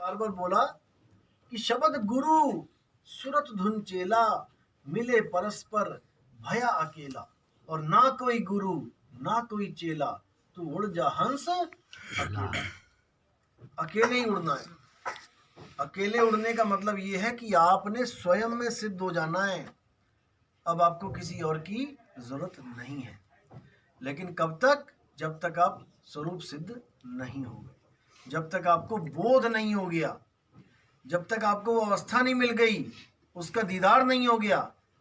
बार बार बोला कि शब्द गुरु सुरत धुन चेला, मिले परस्पर भया अकेला। और ना कोई गुरु ना कोई चेला, तू उड़ जा हंस अकेला। अकेले ही उड़ना है। अकेले उड़ने का मतलब ये है कि आपने स्वयं में सिद्ध हो जाना है। अब आपको किसी और की जरूरत नहीं है। लेकिन कब तक? जब तक आप स्वरूप सिद्ध नहीं हो गए, जब तक आपको बोध नहीं हो गया, जब तक आपको वो अवस्था नहीं मिल गई, उसका दीदार नहीं हो गया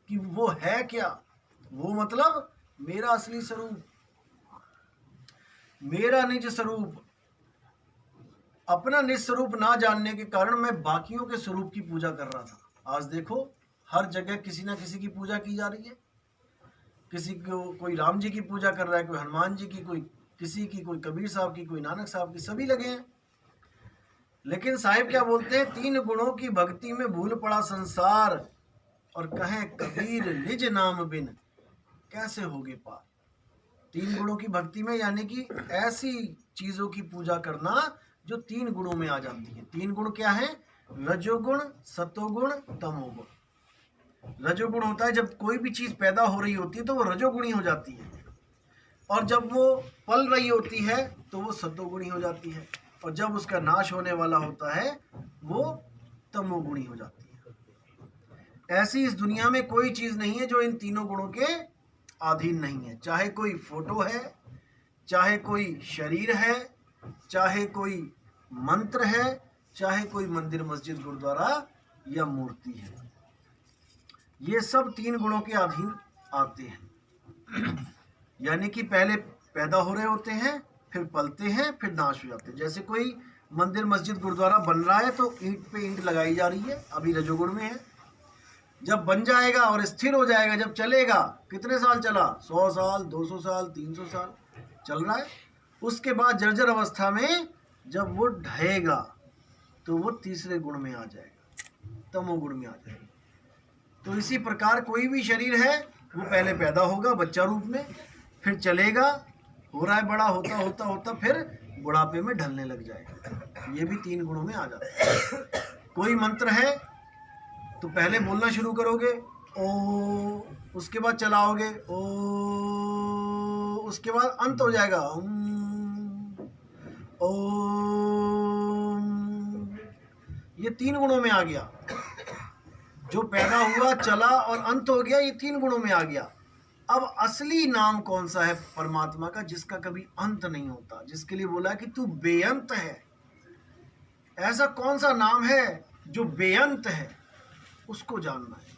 कि वो है क्या। वो मतलब मेरा असली स्वरूप, मेरा निज स्वरूप। अपना निज स्वरूप ना जानने के कारण मैं बाकियों के स्वरूप की पूजा कर रहा था। आज देखो हर जगह किसी ना किसी की पूजा की जा रही है। किसी को कोई राम जी की पूजा कर रहा है, कोई हनुमान जी की, कोई किसी की, कोई कबीर साहब की, कोई नानक साहब की, सभी लगे हैं। लेकिन साहिब क्या बोलते हैं? 3 गुणों की भक्ति में भूल पड़ा संसार, और कहें कबीर निज नाम बिन कैसे होगे पार। 3 गुणों की भक्ति में यानी कि ऐसी चीजों की पूजा करना जो 3 गुणों में आ जाती है। 3 गुण क्या है? रजोगुण, सतोगुण, तमोगुण। रजोगुण होता है जब कोई भी चीज पैदा हो रही होती है तो वो रजोगुणी हो जाती है, और जब वो पल रही होती है तो वो सतोगुणी हो जाती है, और जब उसका नाश होने वाला होता है वो तमोगुणी हो जाती है। ऐसी इस दुनिया में कोई चीज नहीं है जो इन तीनों गुणों के अधीन नहीं है। चाहे कोई फोटो है, चाहे कोई शरीर है, चाहे कोई मंत्र है, चाहे कोई मंदिर मस्जिद गुरुद्वारा या मूर्ति है, ये सब 3 गुणों के अधीन आते हैं। यानी कि पहले पैदा हो रहे होते हैं, फिर पलते हैं, फिर नाश हो जाते हैं। जैसे कोई मंदिर मस्जिद गुरुद्वारा बन रहा है तो ईंट पे ईंट लगाई जा रही है, अभी रजोगुण में है। जब बन जाएगा और स्थिर हो जाएगा, जब चलेगा, कितने साल चला? 100 साल, 200 साल, 300 साल चल रहा है। उसके बाद जर्जर अवस्था में जब वो ढहेगा तो वो तीसरे गुण में आ जाएगा, तमोगुण में आ जाएगा। तो इसी प्रकार कोई भी शरीर है वो पहले पैदा होगा बच्चा रूप में, फिर चलेगा, हो रहा है बड़ा, होता होता होता फिर बुढ़ापे में ढलने लग जाएगा। ये भी 3 गुणों में आ जाता है। कोई मंत्र है तो पहले बोलना शुरू करोगे ओ, उसके बाद चलाओगे ओ, उसके बाद अंत हो जाएगा ओ। ये 3 गुणों में आ गया। जो पैदा हुआ, चला और अंत हो गया, ये 3 गुणों में आ गया। अब असली नाम कौन सा है परमात्मा का, जिसका कभी अंत नहीं होता, जिसके लिए बोला कि तू बेअंत है। ऐसा कौन सा नाम है जो बेअंत है, उसको जानना है।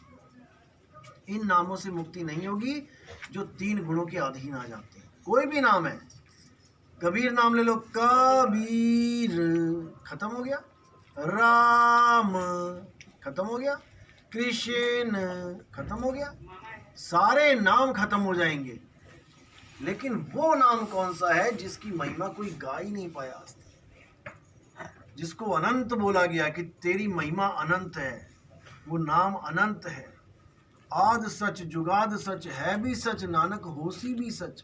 इन नामों से मुक्ति नहीं होगी जो 3 गुणों के अधीन आ जाते हैं। कोई भी नाम है, कबीर नाम ले लो, कबीर खत्म हो गया, राम खत्म हो गया, कृष्ण खत्म हो गया, सारे नाम खत्म हो जाएंगे। लेकिन वो नाम कौन सा है जिसकी महिमा कोई गा ही नहीं पाया आज तक, जिसको अनंत बोला गया कि तेरी महिमा अनंत है। वो नाम अनंत है। आद सच जुगाद सच, है भी सच, नानक होसी भी सच।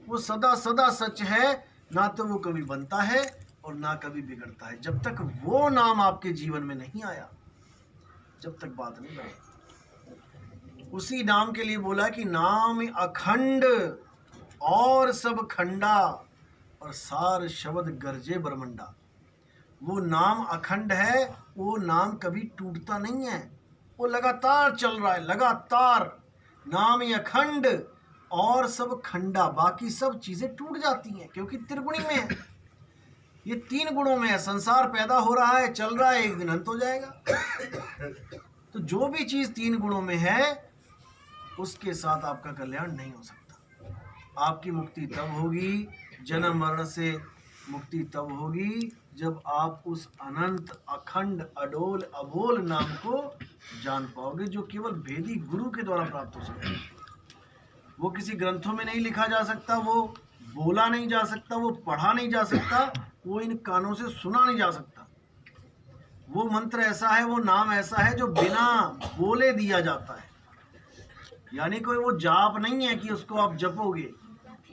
वो सदा सदा सच है, ना तो वो कभी बनता है और ना कभी बिगड़ता है। जब तक वो नाम आपके जीवन में नहीं आया, जब तक बात नहीं बनी। उसी नाम के लिए बोला कि नाम अखंड और सब खंडा, और सार शब्द गरजे ब्रह्मंडा। वो नाम अखंड है, वो नाम कभी टूटता नहीं है, वो लगातार चल रहा है, लगातार। नाम अखंड और सब खंडा, बाकी सब चीजें टूट जाती हैं क्योंकि त्रिगुणी में है। ये 3 गुणों में है। संसार पैदा हो रहा है, चल रहा है, एक दिन अंत हो जाएगा। तो जो भी चीज 3 गुणों में है उसके साथ आपका कल्याण नहीं हो सकता। आपकी मुक्ति तब होगी, जन्म मरण से मुक्ति तब होगी जब आप उस अनंत अखंड अडोल अबोल नाम को जान पाओगे, जो केवल भेदी गुरु के द्वारा प्राप्त हो सकता है। वो किसी ग्रंथों में नहीं लिखा जा सकता, वो बोला नहीं जा सकता, वो पढ़ा नहीं जा सकता, वो इन कानों से सुना नहीं जा सकता। वो मंत्र ऐसा है, वो नाम ऐसा है जो बिना बोले दिया जाता है। यानी कोई वो जाप नहीं है कि उसको आप जपोगे,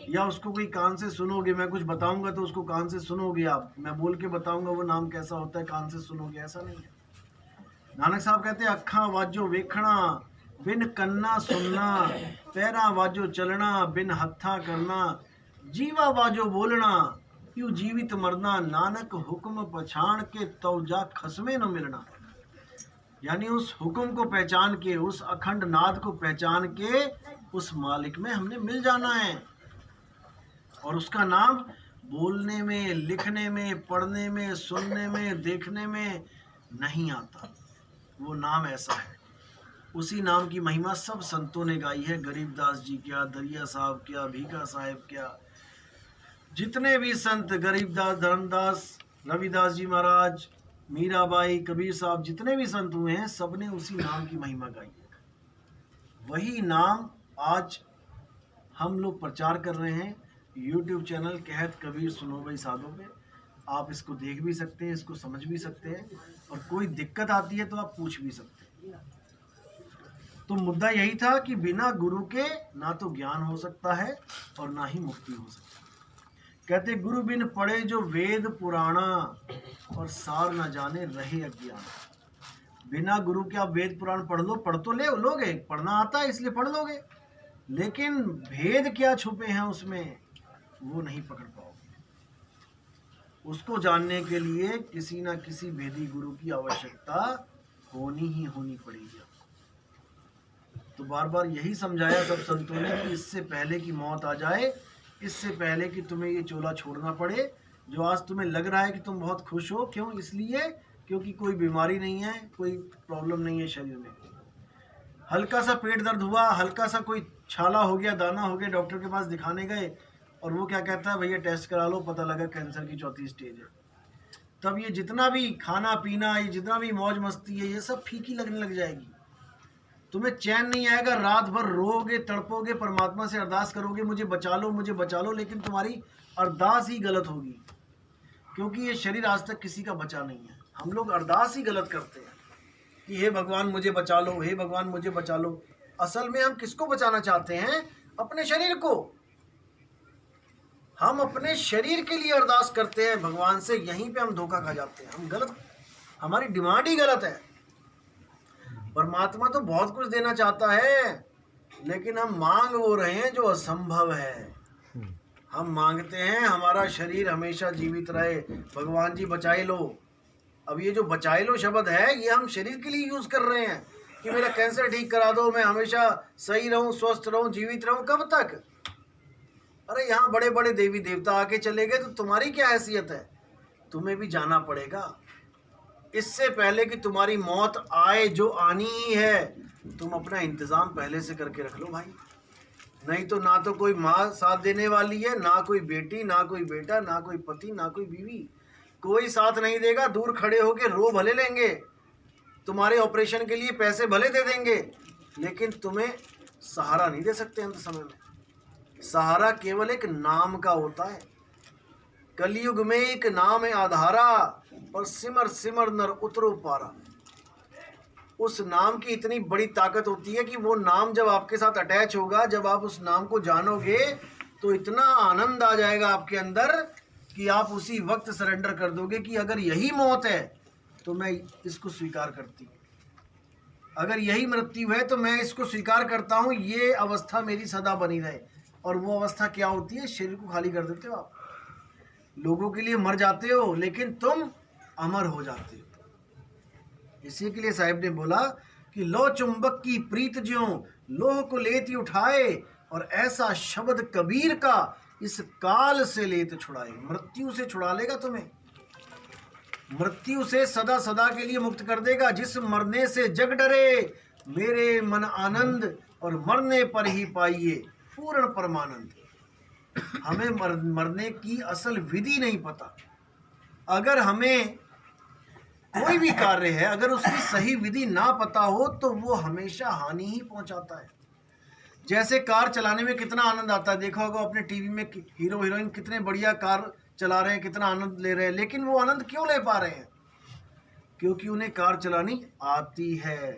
या उसको कोई कान से सुनोगे, मैं कुछ बताऊंगा तो उसको कान से सुनोगे आप, मैं बोल के बताऊंगा वो नाम कैसा होता है कान से सुनोगे, ऐसा नहीं है। नानक साहब कहते हैं अखा वाजो वेखना बिन कन्ना सुनना, पैरा वाजो चलना बिन हत्था करना, जीवा वाजो बोलना यू जीवित मरना, नानक हुक्म पछाण के तो जा खसमे न मिलना। यानी उस हुक्म को पहचान के, उस अखंड नाद को पहचान के उस मालिक में हमने मिल जाना है। और उसका नाम बोलने में, लिखने में, पढ़ने में, सुनने में, देखने में नहीं आता। वो नाम ऐसा है। उसी नाम की महिमा सब संतों ने गाई है। गरीबदास जी क्या, दरिया साहब क्या, भीखा साहब क्या, जितने भी संत, गरीबदास, धर्मदास, रविदास जी महाराज, मीराबाई, कबीर साहब, जितने भी संत हुए हैं सबने उसी नाम की महिमा गाई है। वही नाम आज हम लोग प्रचार कर रहे हैं YouTube चैनल कहत कबीर सुनो भाई साधो पे। आप इसको देख भी सकते हैं, इसको समझ भी सकते हैं, और कोई दिक्कत आती है तो आप पूछ भी सकते हैं। तो मुद्दा यही था कि बिना गुरु के ना तो ज्ञान हो सकता है और ना ही मुक्ति हो सकती है। कहते गुरु बिन पढ़े जो वेद पुराणा, और सार न जाने रहे अज्ञान। बिना गुरु के आप वेद पुराण पढ़ लो, पढ़ तो लोगे, पढ़ना आता है इसलिए पढ़ लोगे, लेकिन भेद क्या छुपे हैं उसमें वो नहीं पकड़ पाओगे। उसको जानने के लिए किसी ना किसी भेदी गुरु की आवश्यकता होनी ही होनी पड़ेगी। तो बार बार यही समझाया सब संतों ने कि इससे पहले कि मौत आ जाए, इससे पहले कि तुम्हें ये चोला छोड़ना पड़े, जो आज तुम्हें लग रहा है कि तुम बहुत खुश हो, क्यों? इसलिए क्योंकि कोई बीमारी नहीं है, कोई प्रॉब्लम नहीं है शरीर में। हल्का सा पेट दर्द हुआ, हल्का सा कोई छाला हो गया, दाना हो गया, डॉक्टर के पास दिखाने गए और वो क्या कहता है, भैया टेस्ट करा लो, पता लगा कैंसर की 4थी स्टेज है। तब ये जितना भी खाना पीना, ये जितना भी मौज मस्ती है, ये सब फीकी लगने लग जाएगी। तुम्हें चैन नहीं आएगा, रात भर रोओगे, तड़पोगे, परमात्मा से अरदास करोगे मुझे बचा लो, मुझे बचा लो, लेकिन तुम्हारी अरदास ही गलत होगी, क्योंकि ये शरीर आज तक किसी का बचा नहीं है। हम लोग अरदास ही गलत करते हैं कि हे भगवान मुझे बचा लो, हे भगवान मुझे बचा लो। असल में हम किसको बचाना चाहते हैं? अपने शरीर को। हम अपने शरीर के लिए अरदास करते हैं भगवान से, यहीं पे हम धोखा खा जाते हैं। हम गलत, हमारी डिमांड ही गलत है। परमात्मा तो बहुत कुछ देना चाहता है, लेकिन हम मांग वो रहे हैं जो असंभव है। हम मांगते हैं हमारा शरीर हमेशा जीवित रहे, भगवान जी बचाए लो। अब ये जो बचाए लो शब्द है, ये हम शरीर के लिए यूज कर रहे हैं कि मेरा कैंसर ठीक करा दो, मैं हमेशा सही रहूं, स्वस्थ रहूं, जीवित रहूं। कब तक? अरे यहाँ बड़े बड़े देवी देवता आके चले गए तो तुम्हारी क्या हैसियत है? तुम्हें भी जाना पड़ेगा। इससे पहले कि तुम्हारी मौत आए, जो आनी ही है, तुम अपना इंतजाम पहले से करके रख लो भाई। नहीं तो ना तो कोई माँ साथ देने वाली है, ना कोई बेटी, ना कोई बेटा, ना कोई पति, ना कोई बीवी, कोई साथ नहीं देगा। दूर खड़े होके रो भले लेंगे, तुम्हारे ऑपरेशन के लिए पैसे भले दे देंगे, लेकिन तुम्हें सहारा नहीं दे सकते अंत समय में। सहारा केवल एक नाम का होता है। कलयुग में एक नाम है आधारा, और सिमर सिमर नर उतरो पारा। उस नाम की इतनी बड़ी ताकत होती है कि वो नाम जब आपके साथ अटैच होगा, जब आप उस नाम को जानोगे, तो इतना आनंद आ जाएगा आपके अंदर कि आप उसी वक्त सरेंडर कर दोगे कि अगर यही मौत है तो मैं इसको स्वीकार करती हूँ, अगर यही मृत्यु है तो मैं इसको स्वीकार करता हूँ, ये अवस्था मेरी सदा बनी रहे। और वो अवस्था क्या होती है? शरीर को खाली कर देते हो आप, लोगों के लिए मर जाते हो, लेकिन तुम अमर हो जाते हो। इसी के लिए साहिब ने बोला कि लो चुंबक की प्रीत ज्यों लोह को लेती उठाए, और ऐसा शब्द कबीर का इस काल से लेत छुड़ाए। मृत्यु से छुड़ा लेगा तुम्हें, मृत्यु से सदा सदा के लिए मुक्त कर देगा। जिस मरने से जग डरे मेरे मन आनंद, और मरने पर ही पाइए पूर्ण परमानंद। हमें मरने की असल विधि नहीं पता। अगर हमें कोई भी कार्य है, अगर उसकी सही विधि ना पता हो तो वो हमेशा हानि ही पहुंचाता है। जैसे कार चलाने में कितना आनंद आता है, देखा होगा अपने टीवी में हीरो हीरोइन कितने बढ़िया कार चला रहे हैं, कितना आनंद ले रहे हैं, लेकिन वो आनंद क्यों ले पा रहे हैं? क्योंकि उन्हें कार चलानी आती है।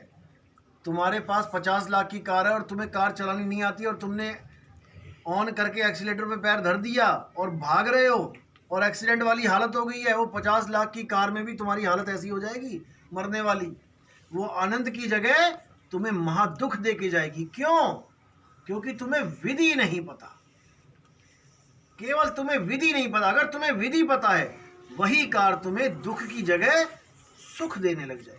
तुम्हारे पास 50 लाख की कार है और तुम्हें कार चलानी नहीं आती, और तुमने ऑन करके एक्सीलेटर पे पैर धर दिया और भाग रहे हो और एक्सीडेंट वाली हालत हो गई है, वो 50 लाख की कार में भी तुम्हारी हालत ऐसी हो जाएगी मरने वाली। वो आनंद की जगह तुम्हें महादुख दे के जाएगी। क्यों? क्योंकि तुम्हें विधि नहीं पता। केवल तुम्हें विधि नहीं पता। अगर तुम्हें विधि पता है, वही कार तुम्हें दुख की जगह सुख देने लग जाएगी।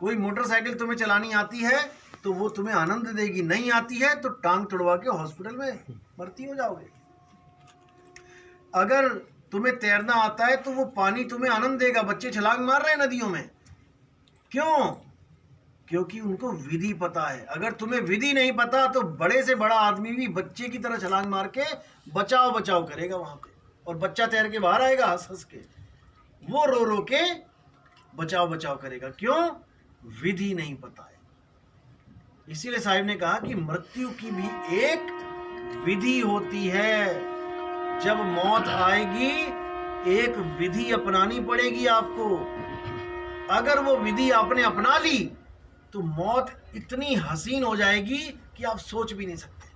कोई मोटरसाइकिल तुम्हें चलानी आती है तो वो तुम्हें आनंद देगी, नहीं आती है तो टांग तुड़वा के हॉस्पिटल में भर्ती हो जाओगे। अगर तुम्हें तैरना आता है तो वो पानी तुम्हें आनंद देगा। बच्चे छलांग मार रहे हैं नदियों में, क्यों? क्योंकि उनको विधि पता है। अगर तुम्हें विधि नहीं पता तो बड़े से बड़ा आदमी भी बच्चे की तरह छलांग मार के बचाओ बचाओ करेगा वहां पे, और बच्चा तैर के बाहर आएगा हंस हंस के, वो रो रो के बचाओ बचाओ करेगा। क्यों? विधि नहीं पता है। इसीलिए साहिब ने कहा कि मृत्यु की भी एक विधि होती है। जब मौत आएगी एक विधि अपनानी पड़ेगी आपको। अगर वो विधि आपने अपना ली तो मौत इतनी हसीन हो जाएगी कि आप सोच भी नहीं सकते।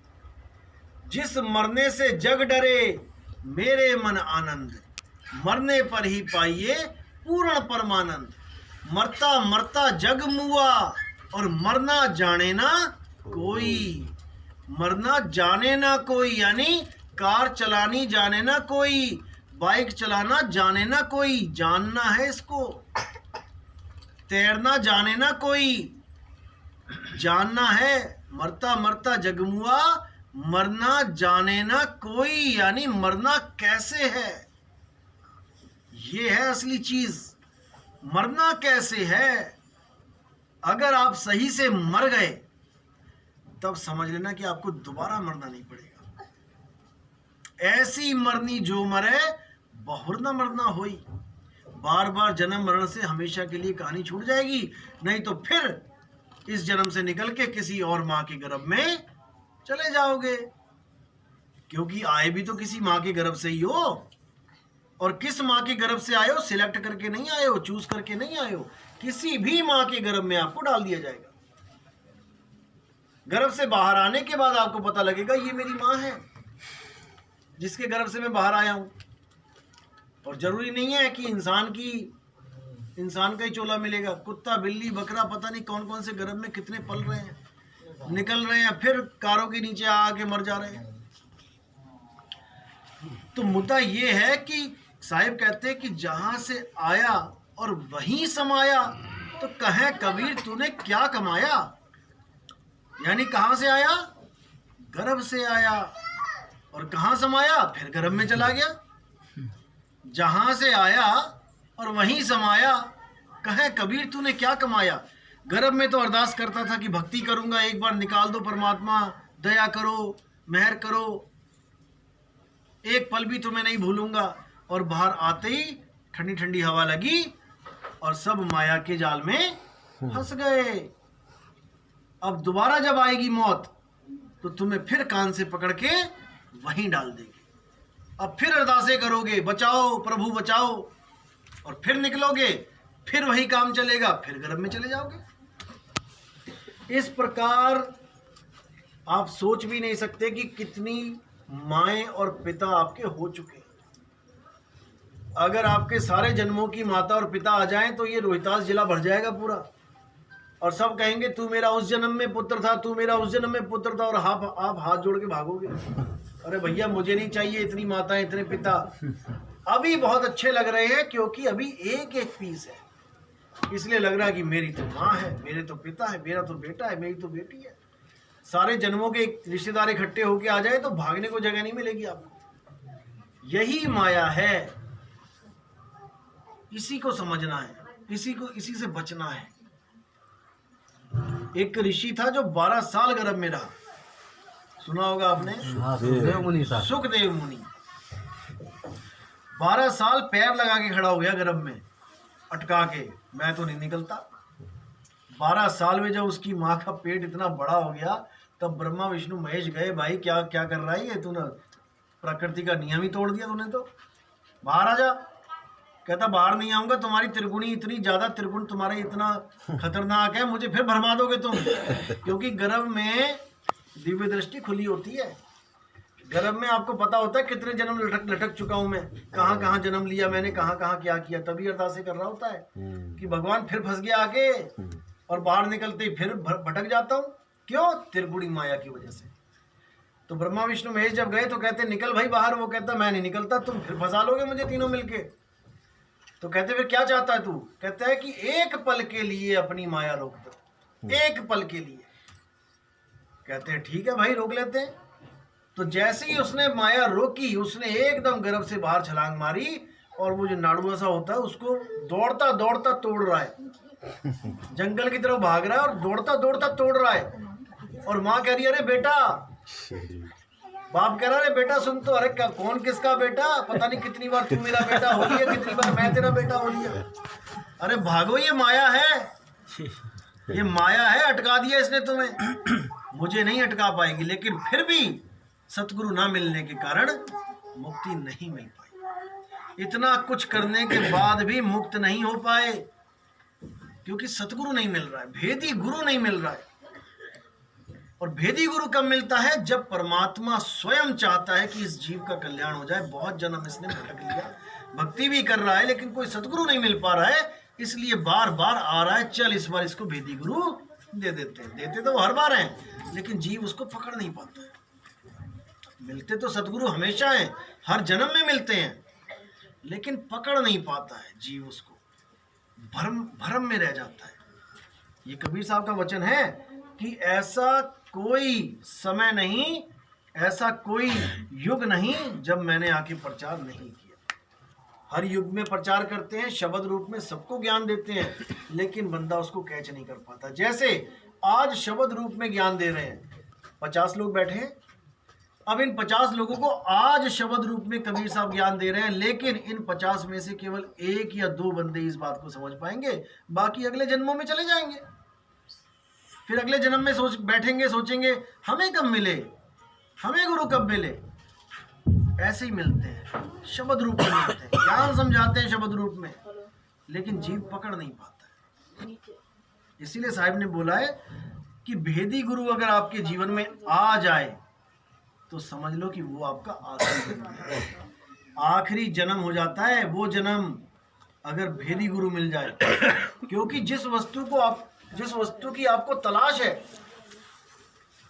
जिस मरने से जग डरे मेरे मन आनंद, मरने पर ही पाइए पूर्ण परमानंद। मरता मरता जग मुआ और मरना जाने ना कोई। मरना जाने ना कोई यानी कार चलानी जाने ना कोई, बाइक चलाना जाने ना कोई, जानना है इसको। तैरना जाने ना कोई, जानना है। मरता मरता जगमुआ, मरना जाने ना कोई यानी मरना कैसे है, ये है असली चीज। मरना कैसे है? अगर आप सही से मर गए तब समझ लेना कि आपको दोबारा मरना नहीं पड़ेगा। ऐसी मरनी जो मरे बहुर न मरना होई। बार बार जन्म मरण से हमेशा के लिए कहानी छूट जाएगी। नहीं तो फिर इस जन्म से निकल के किसी और माँ के गर्भ में चले जाओगे, क्योंकि आए भी तो किसी माँ के गर्भ से ही हो। और किस माँ के गर्भ से आए हो, सिलेक्ट करके नहीं आए हो, चूज करके नहीं आए हो। किसी भी माँ के गर्भ में आपको डाल दिया जाएगा। गर्भ से बाहर आने के बाद आपको पता लगेगा ये मेरी माँ है जिसके गर्भ से मैं बाहर आया हूं। और जरूरी नहीं है कि इंसान का ही चोला मिलेगा। कुत्ता बिल्ली बकरा पता नहीं कौन कौन से गर्भ में कितने पल रहे हैं, निकल रहे हैं, फिर कारों के नीचे आके मर जा रहे हैं। तो मुद्दा ये है कि साहिब कहते हैं कि जहां से आया और वहीं समाया, तो कहे कबीर तूने क्या कमाया। यानी कहां से आया? गर्भ से आया। और कहां समाया? फिर गर्भ में चला गया। जहां से आया और वहीं समाया, कहे कबीर तूने क्या कमाया। गर्भ में तो अरदास करता था कि भक्ति करूंगा, एक बार निकाल दो परमात्मा, दया करो, मेहर करो, एक पल भी तुम्हें नहीं भूलूंगा। और बाहर आते ही ठंडी ठंडी हवा लगी और सब माया के जाल में फंस गए। अब दोबारा जब आएगी मौत तो तुम्हें फिर कान से पकड़ के वहीं डाल देगी। अब फिर अरदासें करोगे, बचाओ प्रभु बचाओ, और फिर निकलोगे, फिर वही काम चलेगा, फिर गर्भ में चले जाओगे। इस प्रकार आप सोच भी नहीं सकते कि कितनी माएँ और पिता आपके हो चुके हैं। अगर आपके सारे जन्मों की माता और पिता आ जाएं तो ये रोहतास जिला भर जाएगा पूरा, और सब कहेंगे तू मेरा उस जन्म में पुत्र था, तू मेरा उस जन्म में पुत्र था, और आप हाथ जोड़ के भागोगे। अरे भैया मुझे नहीं चाहिए इतनी माता इतने पिता। अभी बहुत अच्छे लग रहे हैं क्योंकि अभी एक एक पीस है, इसलिए लग रहा है कि मेरी तो माँ है, मेरे तो पिता है, मेरा तो बेटा है, मेरी तो बेटी है। सारे जन्मों के रिश्तेदार इकट्ठे होके आ जाए तो भागने को जगह नहीं मिलेगी आपको। यही माया है, इसी को समझना है, इसी से बचना है। एक ऋषि था जो 12 साल गर्भ में रहा, सुना होगा आपने, सुखदेव मुनि। 12 साल पैर लगा के खड़ा हो गया गर्भ में अटका के, मैं तो नहीं निकलता। 12 साल में जब उसकी माँ का पेट इतना बड़ा हो गया तब ब्रह्मा विष्णु महेश गए, भाई क्या क्या कर रहा है ये, तूने प्रकृति का नियम ही तोड़ दिया तूने, तो बाहर आ जा। कहता बाहर नहीं आऊंगा, तुम्हारी त्रिगुणी इतनी ज्यादा, त्रिगुण तुम्हारे इतना खतरनाक है, मुझे फिर भरमा दोगे तुम। क्योंकि गर्भ में दिव्य दृष्टि खुली होती है, गर्भ में आपको पता होता है कितने जन्म लटक लटक चुका हूं मैं, कहाँ कहाँ जन्म लिया मैंने, कहाँ कहाँ क्या किया, तभी अरदासें कर रहा होता है कि भगवान फिर फंस गया आके और बाहर निकलते ही फिर भटक जाता हूँ। क्यों? त्रिगुणी माया की वजह से। तो ब्रह्मा विष्णु महेश जब गए तो कहते निकल भाई बाहर, वो कहता मैं नहीं निकलता, तुम फिर फंसा लोगे मुझे तीनों मिलके। तो कहते फिर क्या चाहता है तू? कहता है कि एक पल के लिए अपनी माया रोक दो, एक पल के लिए। कहते हैं ठीक है भाई रोक लेते हैं। तो जैसे ही उसने माया रोकी, उसने एकदम गर्भ से बाहर छलांग मारी और वो जो नाड़ुआ सा होता है उसको दौड़ता दौड़ता तोड़ रहा है, जंगल की तरफ भाग रहा है और दौड़ता दौड़ता तोड़ रहा है। और माँ कह रही है अरे बेटा, बाप कह रहा है बेटा सुन तो, अरे क्या कौन किसका बेटा, पता नहीं कितनी बार तू मेरा बेटा हो लिया, कितनी बार मैं तेरा बेटा हो लिया। अरे भागो, ये माया है, ये माया है, अटका दिया इसने तुम्हें, मुझे नहीं अटका पाएगी। लेकिन फिर भी सतगुरु ना मिलने के कारण मुक्ति नहीं मिल पाई। इतना कुछ करने के बाद भी मुक्त नहीं हो पाए, क्योंकि सतगुरु नहीं मिल रहा है, भेदी गुरु नहीं मिल रहा है। और भेदी गुरु कब मिलता है? जब परमात्मा स्वयं चाहता है कि इस जीव का कल्याण हो जाए। बहुत जन्म इसने भटक लिया, भक्ति भी कर रहा है, लेकिन कोई सतगुरु नहीं मिल पा रहा है, इसलिए बार बार आ रहा है, चल इस बार इसको भेदी गुरु दे देते हैं। देते तो वो हर बार हैं, लेकिन जीव उसको पकड़ नहीं पाता है। मिलते तो सतगुरु हमेशा हैं, हर जन्म में मिलते हैं, लेकिन पकड़ नहीं पाता है जीव उसको, भ्रम में रह जाता है। ये कबीर साहब का वचन है कि ऐसा कोई समय नहीं, ऐसा कोई युग नहीं जब मैंने आके प्रचार नहीं किया। हर युग में प्रचार करते हैं, शब्द रूप में सबको ज्ञान देते हैं, लेकिन बंदा उसको कैच नहीं कर पाता। जैसे आज शब्द रूप में ज्ञान दे रहे हैं, 50 लोग बैठे हैं, अब इन 50 लोगों को आज शब्द रूप में कबीर साहब ज्ञान दे रहे हैं, लेकिन इन 50 में से केवल 1 या 2 बंदे इस बात को समझ पाएंगे, बाकी अगले जन्मों में चले जाएंगे। फिर अगले जन्म में बैठेंगे, सोचेंगे हमें कब मिले, हमें गुरु कब मिले। ऐसे ही मिलते हैं, शब्द रूप में मिलते हैं, ज्ञान समझाते हैं शब्द रूप में, लेकिन जीव पकड़ नहीं पाता है। इसीलिए साहिब ने बोला है कि भेदी गुरु अगर आपके जीवन में आ जाए तो समझ लो कि वो आपका आखिरी जन्म है, आखिरी जन्म हो जाता है वो जन्म, अगर भेदी गुरु मिल जाए। क्योंकि जिस वस्तु की आपको तलाश है,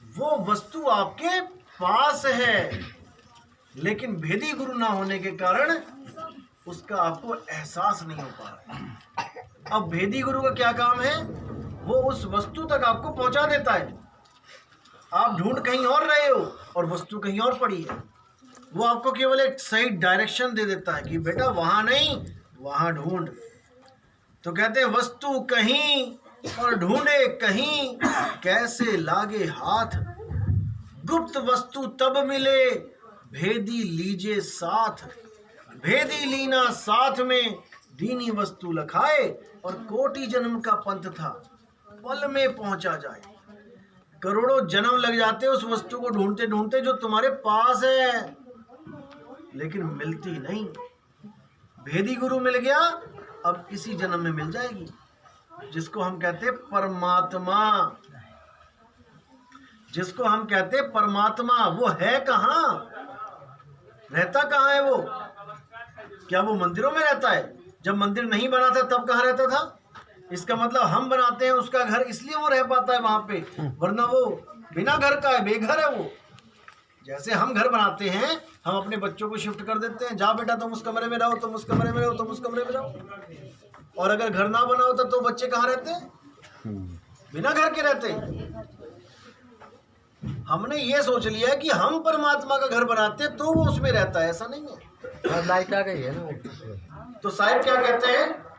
वो वस्तु आपके पास है, लेकिन भेदी गुरु ना होने के कारण उसका आपको एहसास नहीं हो पा रहा है। अब भेदी गुरु का क्या काम है? वो उस वस्तु तक आपको पहुंचा देता है। आप ढूंढ कहीं और रहे हो और वस्तु कहीं और पड़ी है, वो आपको केवल एक सही डायरेक्शन दे देता है कि बेटा वहां नहीं, वहां ढूंढ। तो कहते हैं वस्तु कहीं और ढूंढे कहीं, कैसे लागे हाथ, गुप्त वस्तु तब मिले, भेदी लीजे साथ, भेदी लीना साथ में, दीनी वस्तु लखाए, और कोटि जन्म का पंथ था, पल में पहुंचा जाए। करोड़ों जन्म लग जाते उस वस्तु को ढूंढते ढूंढते जो तुम्हारे पास है, लेकिन मिलती नहीं। भेदी गुरु मिल गया, अब इसी जन्म में मिल जाएगी, जिसको हम कहते हैं परमात्मा, जिसको हम कहते हैं परमात्मा। वो है कहाँ, रहता कहाँ है वो? क्या वो मंदिरों में रहता है? जब मंदिर नहीं बना था तब कहाँ रहता था? इसका मतलब हम बनाते हैं उसका घर, इसलिए वो रह पाता है वहां पे, वरना वो बिना घर का है, बेघर है वो। जैसे हम घर बनाते हैं, हम अपने बच्चों को शिफ्ट कर देते हैं, जा बेटा तुम उस कमरे में रहो, तुम उस कमरे में रहो, तुम उस कमरे में रहो। और अगर घर ना बना होता तो बच्चे कहाँ रहते हैं? बिना घर के रहते हैं। हमने ये सोच लिया कि हम परमात्मा का घर बनाते हैं तो वो उसमें रहता है, ऐसा नहीं है। लाइट आ गई है ना। तो साहिब क्या कहते हैं